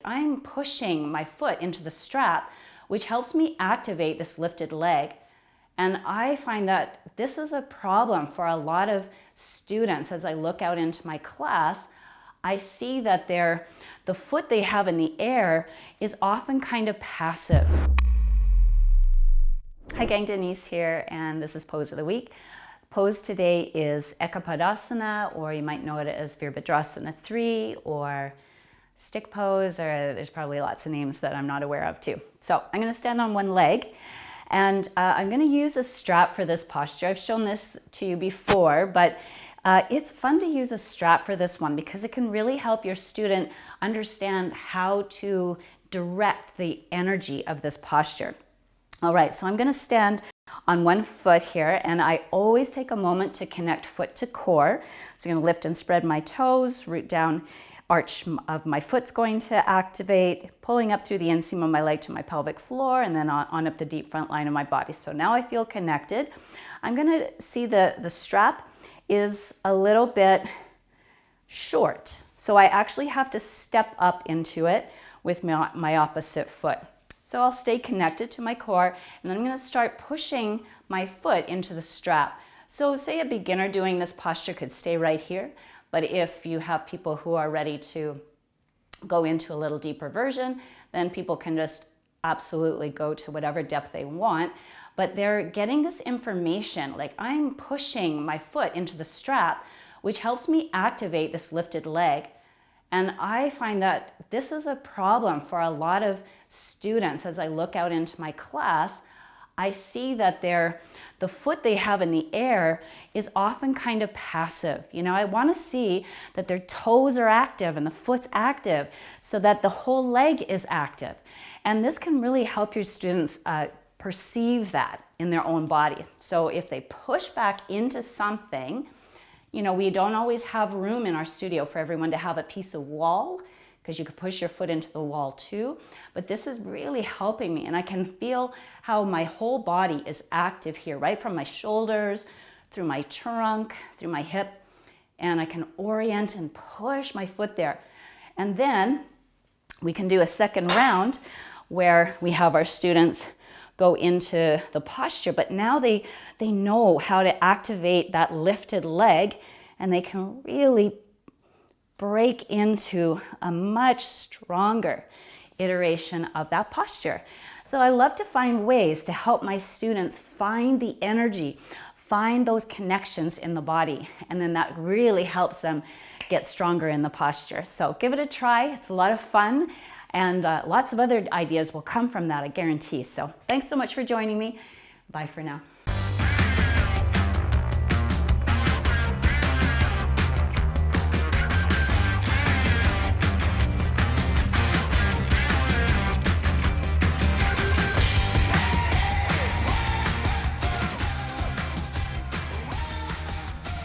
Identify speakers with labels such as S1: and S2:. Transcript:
S1: I'm pushing my foot into the strap, which helps me activate this lifted leg. And I find that this is a problem for a lot of students. As I look out into my class, I see that the foot they have in the air is often kind of passive. Hi gang, Denise here, and this is Pose of the Week. Pose today is Ekapadasana, or you might know it as Virabhadrasana 3, or stick pose, or there's probably lots of names that I'm not aware of too. So I'm going to stand on one leg, and I'm going to use a strap for this posture. I've shown this to you before, but it's fun to use a strap for this one because it can really help your student understand how to direct the energy of this posture. All right, so I'm going to stand on one foot here, and I always take a moment to connect foot to core. So I'm going to lift and spread my toes, root down, arch of my foot's going to activate, pulling up through the inseam of my leg to my pelvic floor, and then on up the deep front line of my body. So now I feel connected. I'm going to see the strap is a little bit short. So I actually have to step up into it with my opposite foot. So I'll stay connected to my core, and then I'm going to start pushing my foot into the strap. So say a beginner doing this posture could stay right here, but if you have people who are ready to go into a little deeper version, then people can just absolutely go to whatever depth they want. But they're getting this information, like I'm pushing my foot into the strap, which helps me activate this lifted leg. And I find that this is a problem for a lot of students. As I look out into my class, I see that the foot they have in the air is often kind of passive. You know, I want to see that their toes are active and the foot's active so that the whole leg is active. And this can really help your students perceive that in their own body. So if they push back into something, you know, we don't always have room in our studio for everyone to have a piece of wall, because you could push your foot into the wall too. But this is really helping me, and I can feel how my whole body is active here, right from my shoulders, through my trunk, through my hip, and I can orient and push my foot there. And then we can do a second round where we have our students go into the posture, but now they know how to activate that lifted leg, and they can really break into a much stronger iteration of that posture. So I love to find ways to help my students find the energy, find those connections in the body, and then that really helps them get stronger in the posture. So give it a try. It's a lot of fun, and lots of other ideas will come from that, I guarantee. So thanks so much for joining me. Bye for now.